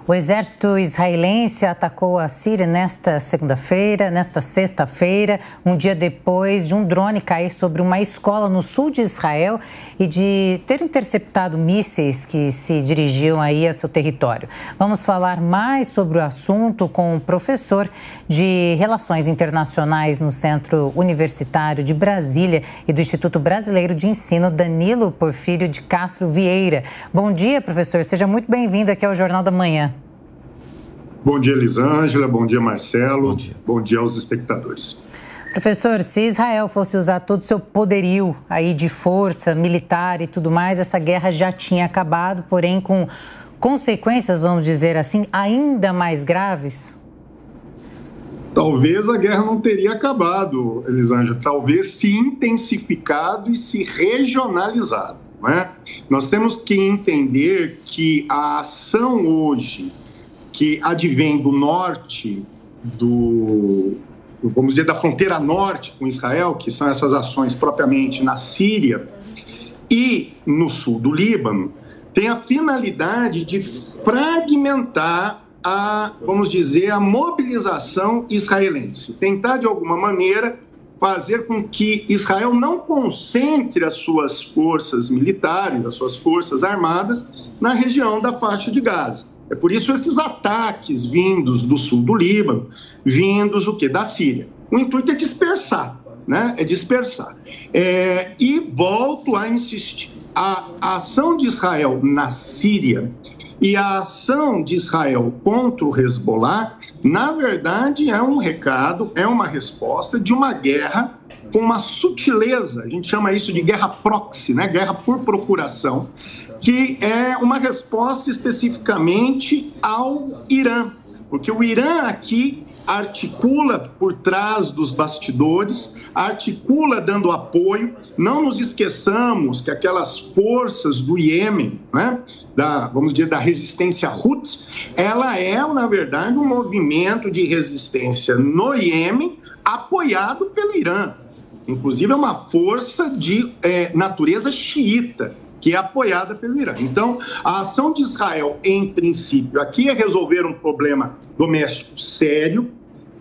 O exército israelense atacou a Síria nesta sexta-feira, um dia depois de um drone cair sobre uma escola no sul de Israel e de ter interceptado mísseis que se dirigiam aí a seu território. Vamos falar mais sobre o assunto com o professor de Relações Internacionais no Centro Universitário de Brasília e do Instituto Brasileiro de Ensino, Danilo Porfírio de Castro Vieira. Bom dia, professor. Seja muito bem-vindo aqui ao Jornal da Manhã. Bom dia, Elisângela. Bom dia, Marcelo. Bom dia aos espectadores. Professor, se Israel fosse usar todo o seu poderio aí de força militar e tudo mais, essa guerra já tinha acabado, porém com consequências, vamos dizer assim, ainda mais graves? Talvez a guerra não teria acabado, Elisângela. Talvez se intensificado e se regionalizado, não é? Nós temos que entender que a ação hoje que advém do norte, vamos dizer, da fronteira norte com Israel, que são essas ações propriamente na Síria e no sul do Líbano, tem a finalidade de fragmentar vamos dizer, a mobilização israelense. Tentar, de alguma maneira, fazer com que Israel não concentre as suas forças militares, as suas forças armadas, na região da faixa de Gaza. É por isso esses ataques vindos do sul do Líbano, vindos o quê? Da Síria. O intuito é dispersar, né? É dispersar. E volto a insistir. A ação de Israel na Síria e a ação de Israel contra o Hezbollah, na verdade, é um recado, é uma resposta de uma guerra com uma sutileza. A gente chama isso de guerra proxy, né? Guerra por procuração, que é uma resposta especificamente ao Irã, porque o Irã aqui articula por trás dos bastidores, articula dando apoio. Não nos esqueçamos que aquelas forças do Iêmen, né, vamos dizer, da resistência Houthi, ela é, na verdade, um movimento de resistência no Iêmen apoiado pelo Irã. Inclusive, é uma força de natureza xiita, que é apoiada pelo Irã. Então, a ação de Israel, em princípio, aqui é resolver um problema doméstico sério,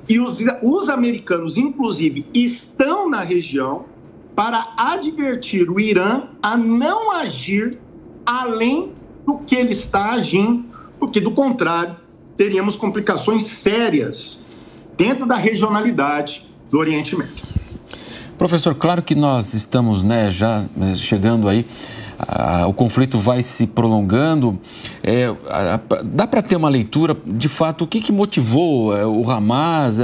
e os americanos, inclusive, estão na região para advertir o Irã a não agir além do que ele está agindo, porque, do contrário, teríamos complicações sérias dentro da regionalidade do Oriente Médio. Professor, claro que nós estamos já chegando aí, o conflito vai se prolongando. Dá para ter uma leitura, de fato, o que motivou o Hamas?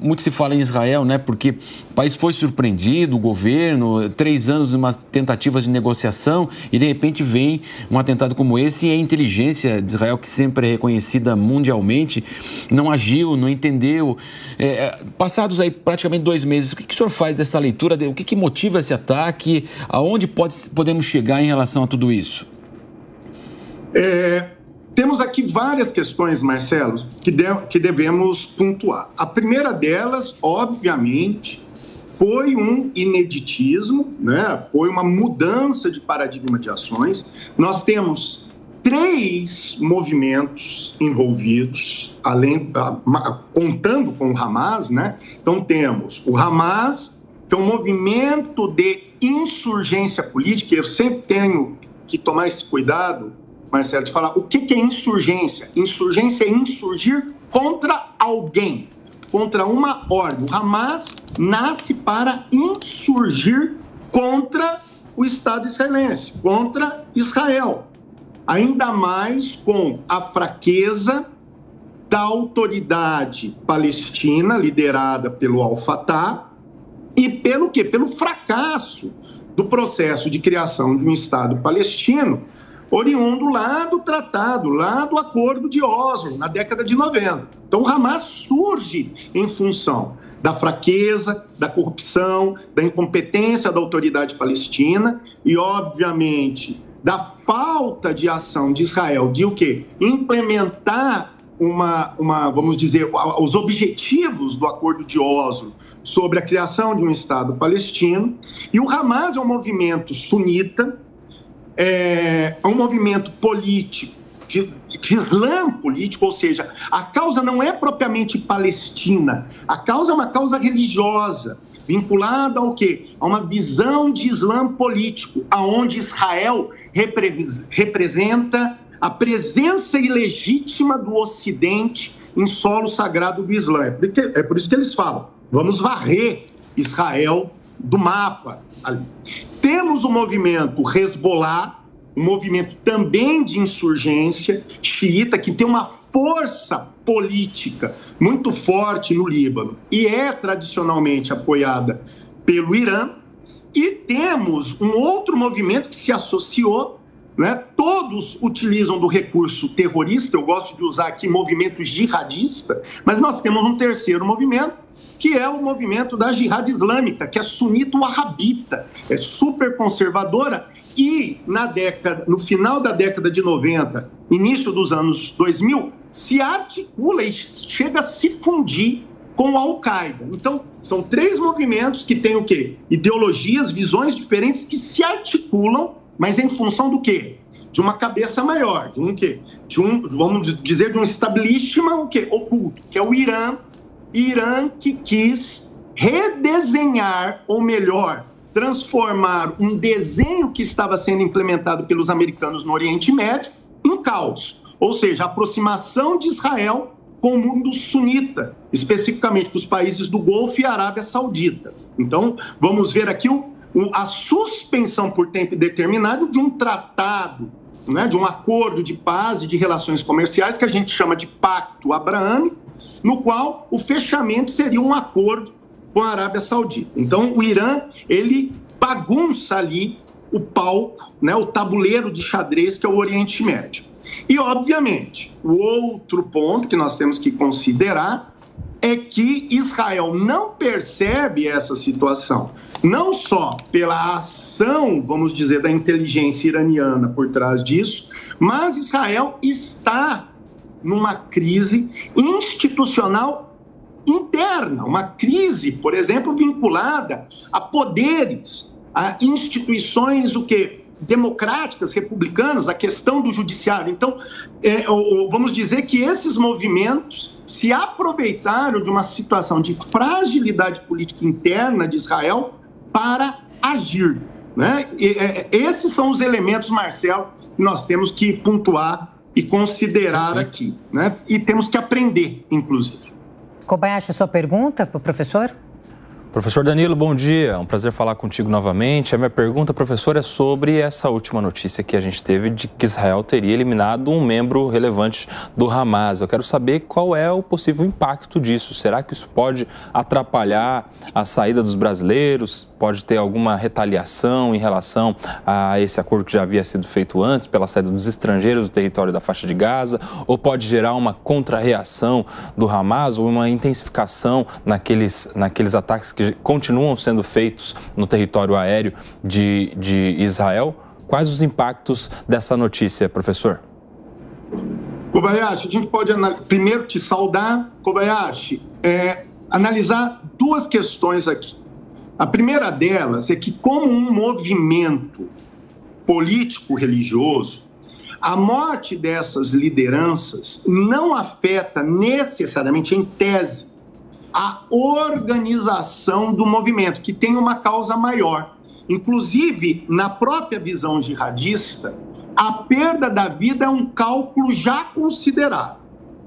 Muito se fala em Israel, né? Porque o país foi surpreendido, o governo, 3 anos de uma tentativa de negociação e, de repente, vem um atentado como esse e a inteligência de Israel, que sempre é reconhecida mundialmente, não agiu, não entendeu. Passados aí praticamente 2 meses, o que o senhor faz dessa leitura? O que motiva esse ataque? Aonde podemos chegar em relação a tudo isso? Temos aqui várias questões, Marcelo, que devemos pontuar. A primeira delas, obviamente, foi um ineditismo, né? Foi uma mudança de paradigma de ações. Nós temos 3 movimentos envolvidos, contando com o Hamas, né? Então temos o Hamas, que é um movimento de insurgência política. Eu sempre tenho que tomar esse cuidado, Marcelo, de falar o que é insurgência. Insurgência é insurgir contra alguém, contra uma ordem. O Hamas nasce para insurgir contra o Estado israelense, contra Israel. Ainda mais com a fraqueza da autoridade palestina, liderada pelo Al-Fatah, e pelo quê? Pelo fracasso do processo de criação de um Estado palestino, oriundo lá do tratado, lá do Acordo de Oslo, na década de 90. Então, o Hamas surge em função da fraqueza, da corrupção, da incompetência da autoridade palestina e, obviamente, da falta de ação de Israel de o quê? Implementar vamos dizer, os objetivos do Acordo de Oslo sobre a criação de um Estado palestino. E o Hamas é um movimento sunita, é um movimento político de Islã político, ou seja, a causa não é propriamente palestina, a causa é uma causa religiosa, vinculada ao quê? A uma visão de Islã político, aonde Israel representa a presença ilegítima do Ocidente em solo sagrado do Islã. É por isso que eles falam, vamos varrer Israel do mapa ali. Temos o movimento Hezbollah, um movimento também de insurgência xiita, que tem uma força política muito forte no Líbano e é tradicionalmente apoiada pelo Irã. E temos um outro movimento que se associou, né? Todos utilizam do recurso terrorista, eu gosto de usar aqui movimento jihadista, mas nós temos um terceiro movimento, que é o movimento da Jihad Islâmica, que é sunito-wahhabita, é super conservadora e no final da década de 90, início dos anos 2000, se articula e chega a se fundir com a Al-Qaeda. Então, são três movimentos que têm o quê? Ideologias, visões diferentes que se articulam, mas em função do quê? De uma cabeça maior, de um quê? Vamos dizer, de um establishment o quê? Oculto, que é o Irã. Irã que quis redesenhar, ou melhor, transformar um desenho que estava sendo implementado pelos americanos no Oriente Médio em caos. Ou seja, a aproximação de Israel com o mundo sunita, especificamente com os países do Golfo e a Arábia Saudita. Então, vamos ver aqui a suspensão por tempo indeterminado de um tratado, né, de um acordo de paz e de relações comerciais que a gente chama de Pacto Abraâmico, no qual o fechamento seria um acordo com a Arábia Saudita. Então, o Irã, ele bagunça ali o palco, né, o tabuleiro de xadrez que é o Oriente Médio. E, obviamente, o outro ponto que nós temos que considerar é que Israel não percebe essa situação, não só pela ação, vamos dizer, da inteligência iraniana por trás disso, mas Israel está numa crise institucional interna, uma crise, por exemplo, vinculada a poderes, a instituições democráticas, republicanas, a questão do judiciário. Então, vamos dizer que esses movimentos se aproveitaram de uma situação de fragilidade política interna de Israel para agir, né? Esses são os elementos, Marcelo, que nós temos que pontuar e considerar aqui, né? E temos que aprender, inclusive. Kobayashi, sua pergunta para o professor? Professor Danilo, bom dia. É um prazer falar contigo novamente. A minha pergunta, professor, é sobre essa última notícia que a gente teve de que Israel teria eliminado um membro relevante do Hamas. Eu quero saber qual é o possível impacto disso. Será que isso pode atrapalhar a saída dos brasileiros? Pode ter alguma retaliação em relação a esse acordo que já havia sido feito antes, pela saída dos estrangeiros do território da faixa de Gaza? Ou pode gerar uma contra-reação do Hamas ou uma intensificação naqueles ataques que continuam sendo feitos no território aéreo de Israel? Quais os impactos dessa notícia, professor? Kobayashi, a gente pode primeiro te saudar, Kobayashi, analisar duas questões aqui. A primeira delas é que, como um movimento político-religioso, a morte dessas lideranças não afeta necessariamente, em tese, a organização do movimento, que tem uma causa maior. Inclusive, na própria visão jihadista, a perda da vida é um cálculo já considerado.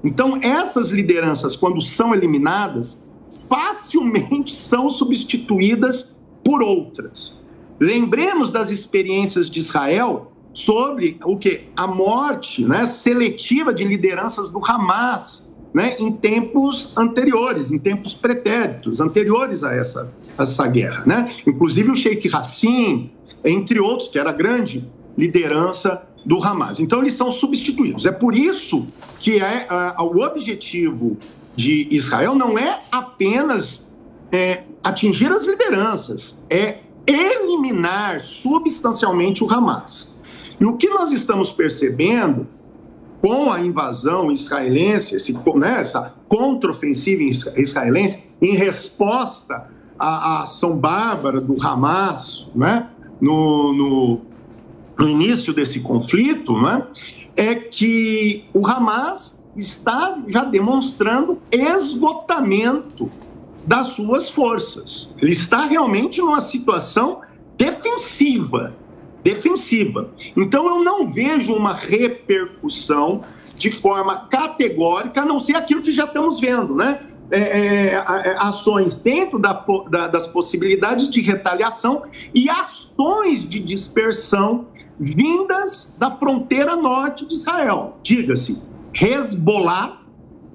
Então, essas lideranças, quando são eliminadas, facilmente são substituídas por outras. Lembremos das experiências de Israel sobre o quê? A morte, né, seletiva de lideranças do Hamas, né, em tempos anteriores, em tempos pretéritos, anteriores a essa guerra, né? Inclusive o Sheikh Hassim, entre outros, que era a grande liderança do Hamas. Então, eles são substituídos. É por isso que o objetivo de Israel não é apenas atingir as lideranças, é eliminar substancialmente o Hamas. E o que nós estamos percebendo com a invasão israelense, essa contraofensiva israelense, em resposta à ação bárbara do Hamas, né, no início desse conflito, né, é que o Hamas está já demonstrando esgotamento das suas forças. Ele está realmente numa situação defensiva. Então, eu não vejo uma repercussão de forma categórica, a não ser aquilo que já estamos vendo, né? Ações dentro das possibilidades de retaliação e ações de dispersão vindas da fronteira norte de Israel. Diga-se Hezbollah,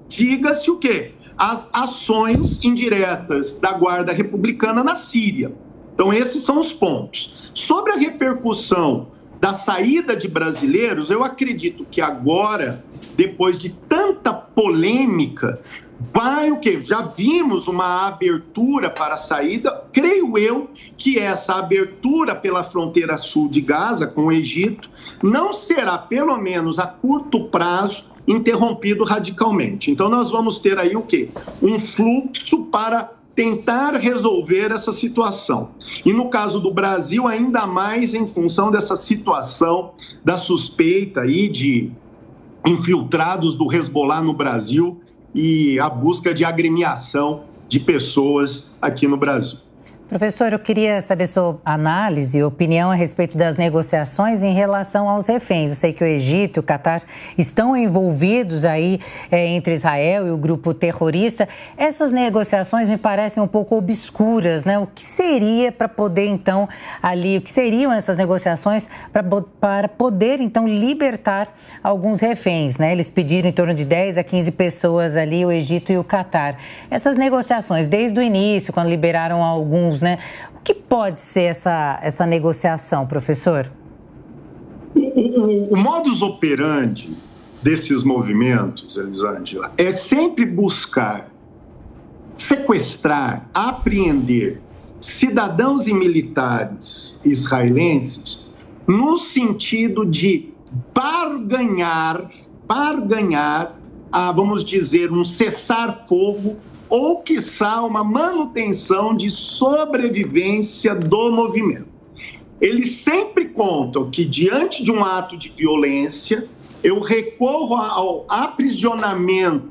diga-se o quê? As ações indiretas da Guarda Republicana na Síria. Então, esses são os pontos. Sobre a repercussão da saída de brasileiros, eu acredito que agora, depois de tanta polêmica, vai o quê? Já vimos uma abertura para a saída. Creio eu que essa abertura pela fronteira sul de Gaza com o Egito não será, pelo menos a curto prazo, interrompido radicalmente. Então, nós vamos ter aí o quê? Um fluxo para tentar resolver essa situação. E no caso do Brasil, ainda mais em função dessa situação da suspeita aí de infiltrados do Hezbollah no Brasil e a busca de agremiação de pessoas aqui no Brasil. Professor, eu queria saber sua análise e opinião a respeito das negociações em relação aos reféns. Eu sei que o Egito e o Catar estão envolvidos aí entre Israel e o grupo terrorista. Essas negociações me parecem um pouco obscuras, né? O que seria para poder, então, o que seriam essas negociações para poder, então, libertar alguns reféns, né? Eles pediram em torno de 10 a 15 pessoas ali, o Egito e o Catar. Essas negociações, desde o início, quando liberaram alguns, né? O que pode ser essa negociação, professor? O modus operandi desses movimentos, Elisângela, é sempre buscar sequestrar, apreender cidadãos e militares israelenses no sentido de barganhar, vamos dizer, um cessar-fogo ou, quiçá, uma manutenção de sobrevivência do movimento. Eles sempre contam que, diante de um ato de violência, eu recorro ao aprisionamento,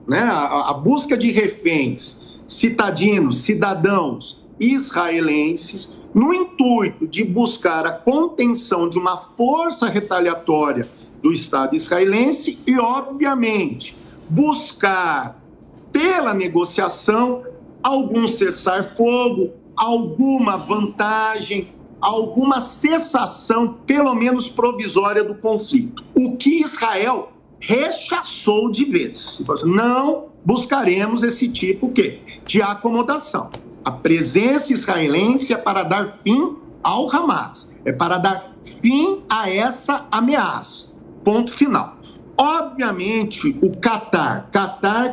né, a busca de reféns, cidadãos israelenses, no intuito de buscar a contenção de uma força retaliatória do Estado israelense e, obviamente, buscar pela negociação algum cessar-fogo, alguma vantagem, alguma cessação, pelo menos provisória, do conflito. O que Israel rechaçou de vez. Não buscaremos esse tipo de acomodação. A presença israelense é para dar fim ao Hamas, é para dar fim a essa ameaça. Ponto final. Obviamente, o Catar,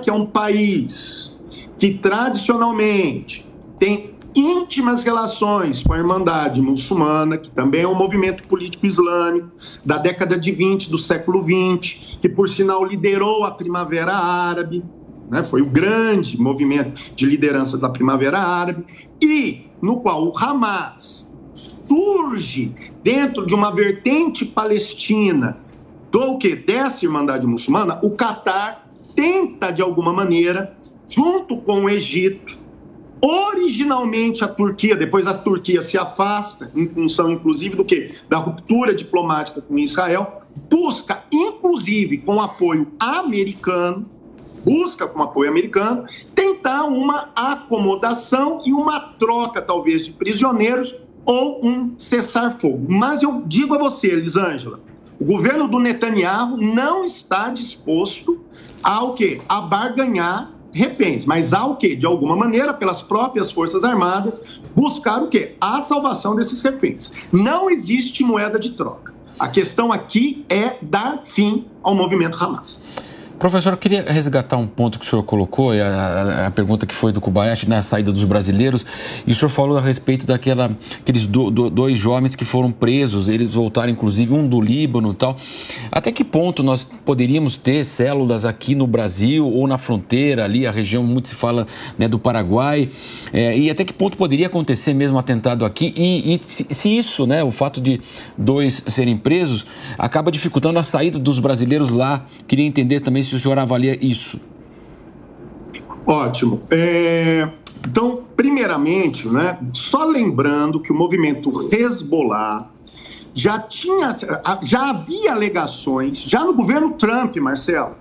que é um país que tradicionalmente tem íntimas relações com a Irmandade Muçulmana, que também é um movimento político islâmico da década de 20 do século 20, que, por sinal, liderou a Primavera Árabe, né? Foi o grande movimento de liderança da Primavera Árabe, e no qual o Hamas surge dentro de uma vertente palestina dessa Irmandade Muçulmana. O Catar tenta, de alguma maneira, junto com o Egito, originalmente a Turquia, depois a Turquia se afasta, em função, inclusive, da ruptura diplomática com Israel, busca, inclusive, com apoio americano, tentar uma acomodação e uma troca, talvez, de prisioneiros ou um cessar-fogo. Mas eu digo a você, Elisângela, o governo do Netanyahu não está disposto a barganhar reféns, mas de alguma maneira, pelas próprias Forças Armadas, buscar a salvação desses reféns. Não existe moeda de troca. A questão aqui é dar fim ao movimento Hamas. Professor, eu queria resgatar um ponto que o senhor colocou, a pergunta que foi do Kobayashi, na saída dos brasileiros, e o senhor falou a respeito daqueles dois jovens que foram presos, eles voltaram, inclusive, um do Líbano e tal. Até que ponto nós poderíamos ter células aqui no Brasil ou na fronteira, ali, a região, muito se fala, né, do Paraguai, e até que ponto poderia acontecer mesmo um atentado aqui, e se isso, né, o fato de dois serem presos, acaba dificultando a saída dos brasileiros lá. Queria entender também se o senhor avalia isso. Ótimo. Então, primeiramente, né, só lembrando que o movimento Hezbollah já havia alegações, já no governo Trump, Marcelo,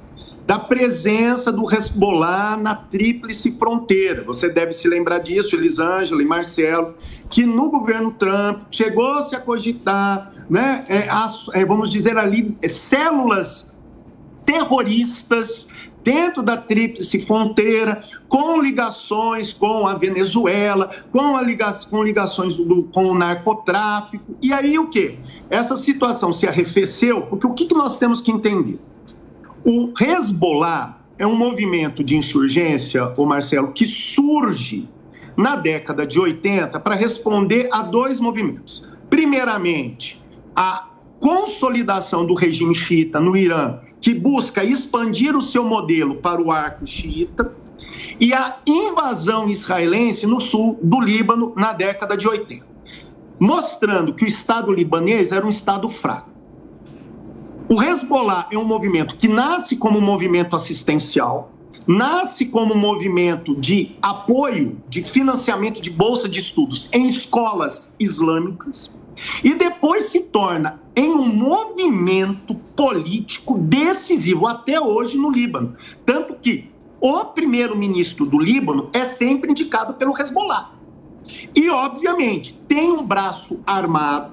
da presença do Hezbollah na tríplice fronteira. Você deve se lembrar disso, Elisângela e Marcelo, que no governo Trump chegou-se a cogitar, né, vamos dizer ali, células terroristas dentro da tríplice fronteira, com ligações com a Venezuela, com ligações com o narcotráfico. E aí o quê? Essa situação se arrefeceu, porque o que nós temos que entender? O Hezbollah é um movimento de insurgência, ô Marcelo, que surge na década de 80 para responder a dois movimentos. Primeiramente, a consolidação do regime xiita no Irã, que busca expandir o seu modelo para o arco xiita, e a invasão israelense no sul do Líbano na década de 80, mostrando que o Estado libanês era um Estado fraco. O Hezbollah é um movimento que nasce como um movimento assistencial, nasce como um movimento de apoio, de financiamento de bolsa de estudos em escolas islâmicas, e depois se torna em um movimento político decisivo até hoje no Líbano. Tanto que o primeiro-ministro do Líbano é sempre indicado pelo Hezbollah. E, obviamente, tem um braço armado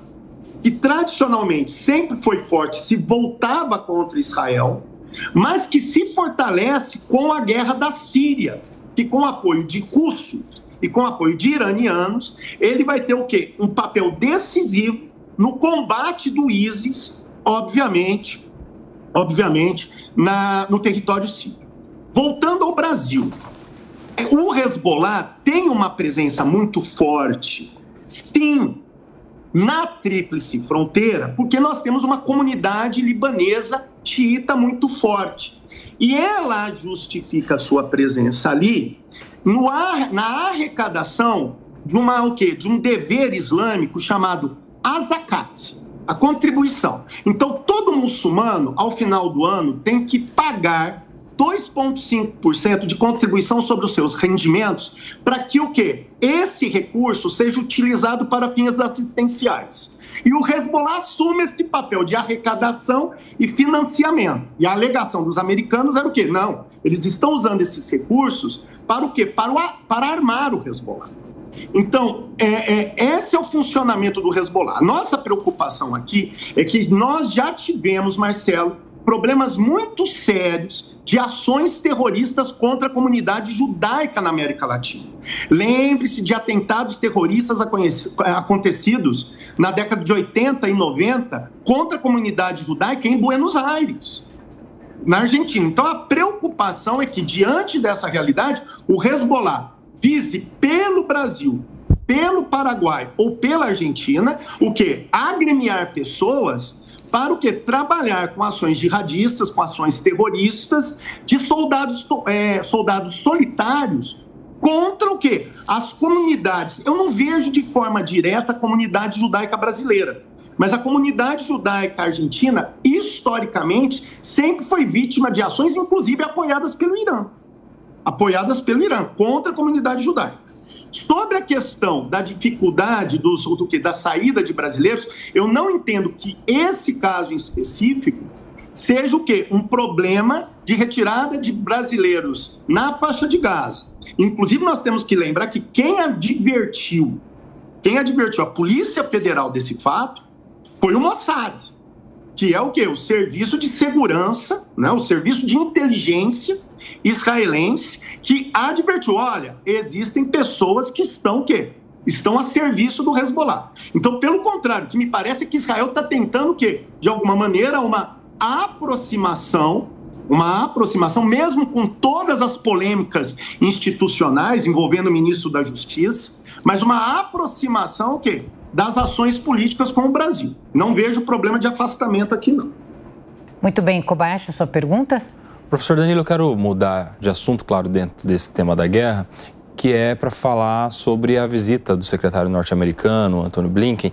que tradicionalmente sempre foi forte, se voltava contra Israel, mas que se fortalece com a guerra da Síria, que com apoio de russos e com apoio de iranianos, ele vai ter o quê? Um papel decisivo no combate do ISIS, obviamente no território sírio. Voltando ao Brasil, o Hezbollah tem uma presença muito forte, sim, na tríplice fronteira, porque nós temos uma comunidade libanesa xiita muito forte. E ela justifica a sua presença ali na arrecadação de um dever islâmico chamado a zakat, a contribuição. Então, todo muçulmano, ao final do ano, tem que pagar 2,5% de contribuição sobre os seus rendimentos para que o quê? Esse recurso seja utilizado para fins assistenciais. E o Hezbollah assume esse papel de arrecadação e financiamento. E a alegação dos americanos era o quê? Não, eles estão usando esses recursos para o quê? Para armar o Hezbollah. Então, esse é o funcionamento do Hezbollah. Nossa preocupação aqui é que nós já tivemos, Marcelo, problemas muito sérios de ações terroristas contra a comunidade judaica na América Latina. Lembre-se de atentados terroristas acontecidos na década de 80 e 90 contra a comunidade judaica em Buenos Aires, na Argentina. Então, a preocupação é que, diante dessa realidade, o Hezbollah vise pelo Brasil, pelo Paraguai ou pela Argentina, o quê? Agremiar pessoas para o quê? Trabalhar com ações jihadistas, com ações terroristas, de soldados solitários contra o quê? As comunidades. Eu não vejo de forma direta a comunidade judaica brasileira, mas a comunidade judaica argentina, historicamente, sempre foi vítima de ações, inclusive apoiadas pelo Irã. Contra a comunidade judaica. Sobre a questão da dificuldade da saída de brasileiros, eu não entendo que esse caso em específico seja o quê? Um problema de retirada de brasileiros na faixa de Gaza. Inclusive, nós temos que lembrar que quem advertiu a Polícia Federal desse fato foi o Mossad, que é o quê? O serviço de segurança, né? O serviço de inteligência israelense, que advertiu, olha, existem pessoas que estão o quê? Estão a serviço do Hezbollah. Então, pelo contrário, o que me parece é que Israel está tentando o quê? De alguma maneira, uma aproximação uma aproximação, mesmo com todas as polêmicas institucionais envolvendo o ministro da Justiça, mas uma aproximação o quê? Das ações políticas com o Brasil. Não vejo problema de afastamento aqui, não. Muito bem, Kobayashi, a sua pergunta? Professor Danilo, eu quero mudar de assunto, claro, dentro desse tema da guerra, que é para falar sobre a visita do secretário norte-americano, Antony Blinken,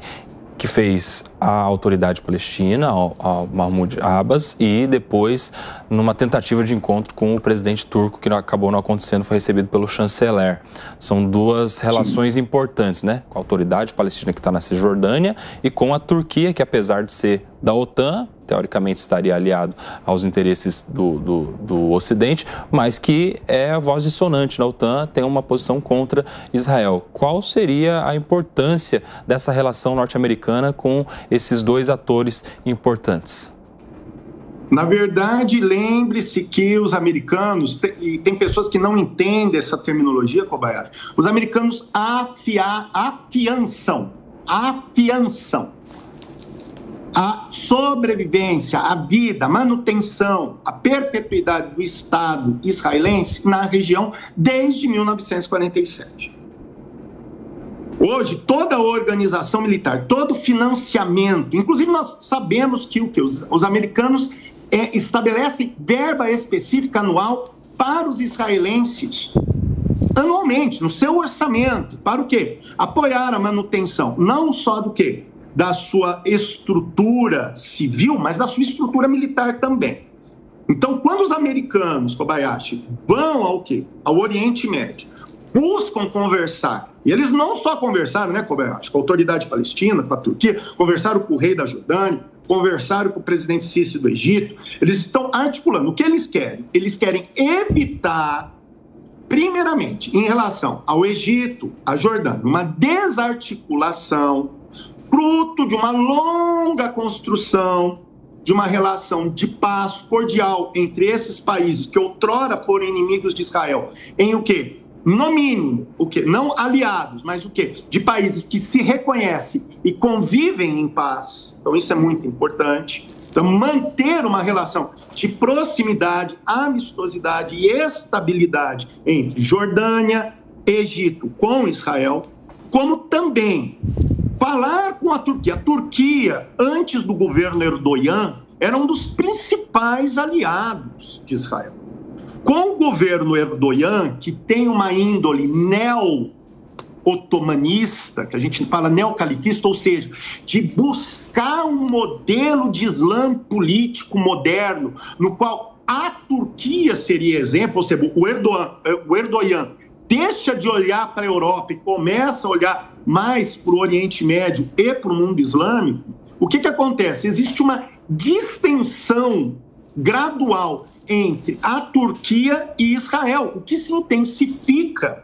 que fez a autoridade palestina, ao Mahmoud Abbas, e depois, numa tentativa de encontro com o presidente turco, que acabou não acontecendo, foi recebido pelo chanceler. São duas relações importantes, né? Com a autoridade palestina, que está na Cisjordânia, e com a Turquia, que apesar de ser da OTAN, teoricamente estaria aliado aos interesses do Ocidente, mas que é a voz dissonante da OTAN, tem uma posição contra Israel. Qual seria a importância dessa relação norte-americana com esses dois atores importantes? Na verdade, lembre-se que os americanos, e tem pessoas que não entendem essa terminologia, Kobayashi, os americanos afiançam a sobrevivência, a vida, a manutenção, a perpetuidade do Estado israelense na região desde 1947. Hoje, toda a organização militar, todo o financiamento, inclusive nós sabemos que os americanos estabelecem verba específica anual para os israelenses, anualmente, no seu orçamento, para o quê? Apoiar a manutenção, não só do quê? Da sua estrutura civil, mas da sua estrutura militar também. Então, quando os americanos, Kobayashi, vão ao quê? Ao Oriente Médio, buscam conversar, e eles não só conversaram, né, Kobayashi, com a autoridade palestina, com a Turquia, conversaram com o rei da Jordânia, conversaram com o presidente Sisi do Egito, eles estão articulando. O que eles querem? Eles querem evitar, primeiramente, em relação ao Egito, à Jordânia, uma desarticulação fruto de uma longa construção de uma relação de paz cordial entre esses países que outrora foram inimigos de Israel, em o quê? No mínimo, o quê? Não aliados, mas o quê? De países que se reconhecem e convivem em paz. Então isso é muito importante. Então manter uma relação de proximidade, amistosidade e estabilidade entre Jordânia, Egito com Israel, como também falar com a Turquia. A Turquia, antes do governo Erdogan, era um dos principais aliados de Israel. Com o governo Erdogan, que tem uma índole neo-otomanista, que a gente fala neocalifista, ou seja, de buscar um modelo de Islã político moderno, no qual a Turquia seria exemplo, ou seja, o Erdogan deixa de olhar para a Europa e começa a olhar mais para o Oriente Médio e para o mundo islâmico, o que acontece? Existe uma distensão gradual entre a Turquia e Israel, o que se intensifica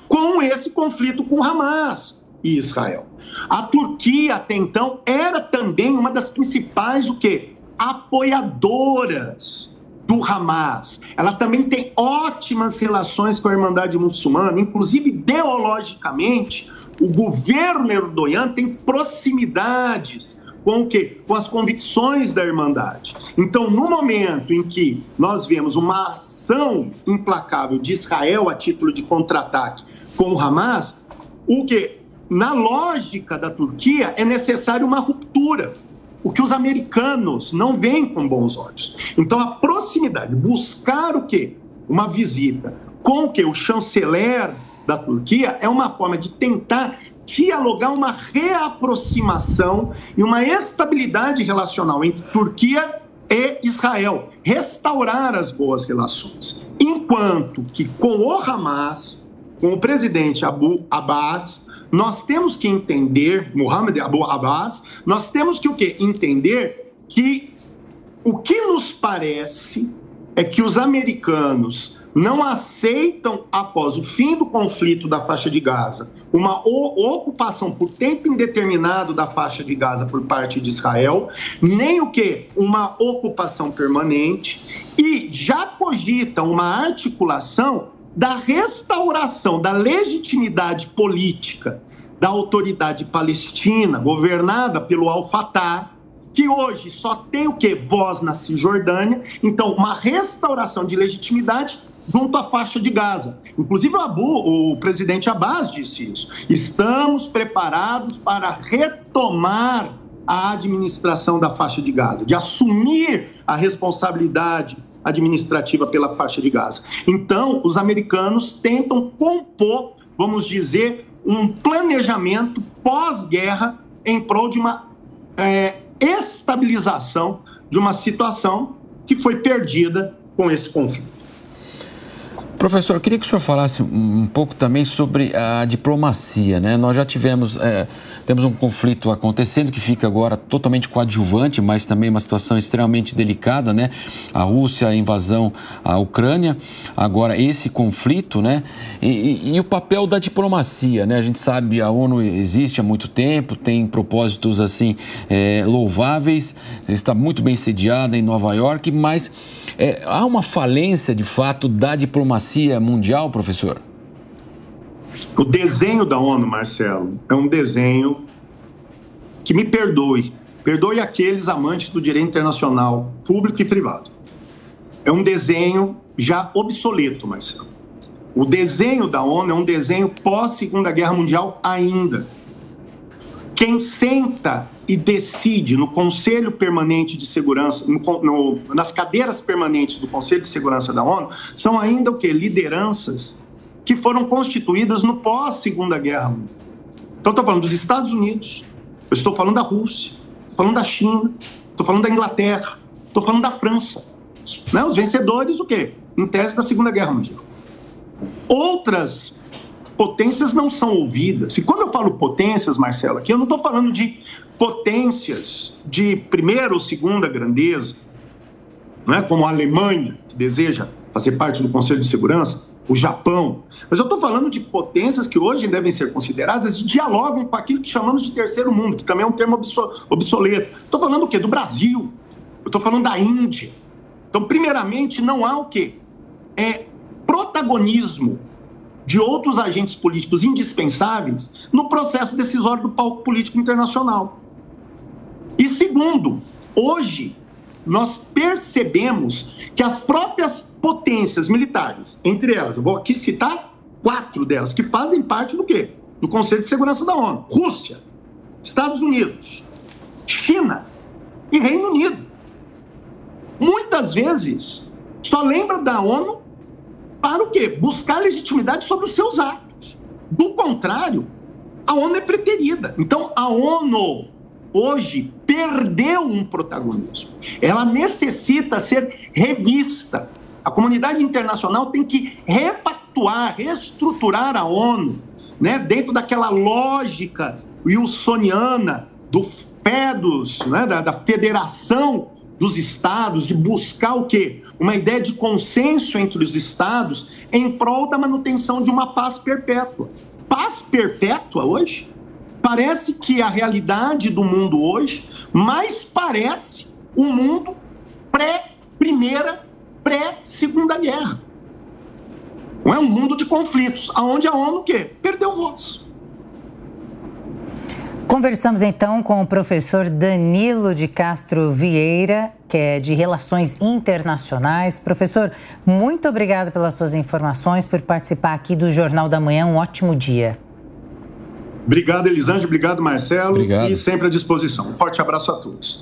com esse conflito com Hamas e Israel. A Turquia, até então, era também uma das principais, apoiadoras do Hamas. Ela também tem ótimas relações com a Irmandade Muçulmana, inclusive ideologicamente, o governo Erdogan tem proximidades com o quê? Com as convicções da Irmandade. Então, no momento em que nós vemos uma ação implacável de Israel a título de contra-ataque com o Hamas, o que, na lógica da Turquia, é necessário uma ruptura, o que os americanos não veem com bons olhos. Então, a proximidade, buscar o quê? Uma visita com o quê? O chanceler da Turquia é uma forma de tentar dialogar uma reaproximação e uma estabilidade relacional entre Turquia e Israel, restaurar as boas relações. Enquanto que com o Hamas, com o presidente Abu Abbas, nós temos que entender, Mohammed Abu Abbas, nós temos que o quê? Entender que o que nos parece é que os americanos não aceitam, após o fim do conflito da faixa de Gaza, uma ocupação por tempo indeterminado da faixa de Gaza por parte de Israel, nem o quê? Uma ocupação permanente, e já cogitam uma articulação da restauração da legitimidade política da autoridade palestina, governada pelo Al-Fatah, que hoje só tem o quê? Voz na Cisjordânia. Então, uma restauração de legitimidade junto à faixa de Gaza. Inclusive, o presidente Abbas disse isso. Estamos preparados para retomar a administração da faixa de Gaza, de assumir a responsabilidade administrativa pela faixa de Gaza. Então, os americanos tentam compor, vamos dizer, um planejamento pós-guerra em prol de uma estabilização de uma situação que foi perdida com esse conflito. Professor, eu queria que o senhor falasse um pouco também sobre a diplomacia, né? Nós já temos um conflito acontecendo que fica agora totalmente coadjuvante, mas também uma situação extremamente delicada, né? A Rússia, a invasão à Ucrânia, agora esse conflito, né? E o papel da diplomacia, né? A gente sabe, a ONU existe há muito tempo, tem propósitos assim louváveis, está muito bem sediada em Nova York, mas há uma falência de fato da diplomacia mundial, professor? O desenho da ONU, Marcelo, é um desenho que me perdoe aqueles amantes do direito internacional, público e privado. É um desenho já obsoleto, Marcelo. O desenho da ONU é um desenho pós-Segunda Guerra Mundial ainda. Quem senta e decide no Conselho Permanente de Segurança, nas cadeiras permanentes do Conselho de Segurança da ONU, são ainda o quê? Lideranças que foram constituídas no pós-Segunda Guerra Mundial. Então, estou falando dos Estados Unidos, eu estou falando da Rússia, estou falando da China, estou falando da Inglaterra, estou falando da França. Né? Os vencedores, o quê? Em tese da Segunda Guerra Mundial. Outras potências não são ouvidas. E quando eu falo potências, Marcelo, aqui eu não estou falando de potências de primeira ou segunda grandeza, não é? Como a Alemanha, que deseja fazer parte do Conselho de Segurança, o Japão. Mas eu estou falando de potências que hoje devem ser consideradas e dialogam com aquilo que chamamos de terceiro mundo, que também é um termo obsoleto. Estou falando o quê? Do Brasil. Eu estou falando da Índia. Então, primeiramente, não há o quê? Protagonismo de outros agentes políticos indispensáveis no processo decisório do palco político internacional. E segundo, hoje nós percebemos que as próprias potências militares, entre elas, eu vou aqui citar 4 delas, que fazem parte do quê? Do Conselho de Segurança da ONU. Rússia, Estados Unidos, China e Reino Unido. Muitas vezes só lembra da ONU para o quê? Buscar legitimidade sobre os seus atos. Do contrário, a ONU é preterida. Então, a ONU, hoje, perdeu um protagonismo. Ela necessita ser revista. A comunidade internacional tem que repactuar, reestruturar a ONU, né, dentro daquela lógica wilsoniana do FEDUS, né, da Federação dos Estados, de buscar o quê? Uma ideia de consenso entre os Estados em prol da manutenção de uma paz perpétua. Paz perpétua hoje? Parece que a realidade do mundo hoje mais parece um mundo pré-primeira, pré-segunda guerra. Não é um mundo de conflitos, onde a ONU o quê? Perdeu voz. Conversamos então com o professor Danilo de Castro Vieira, que é de Relações Internacionais. Professor, muito obrigada pelas suas informações, por participar aqui do Jornal da Manhã. Um ótimo dia. Obrigado, Elisângela. Obrigado, Marcelo. Obrigado. E sempre à disposição. Um forte abraço a todos.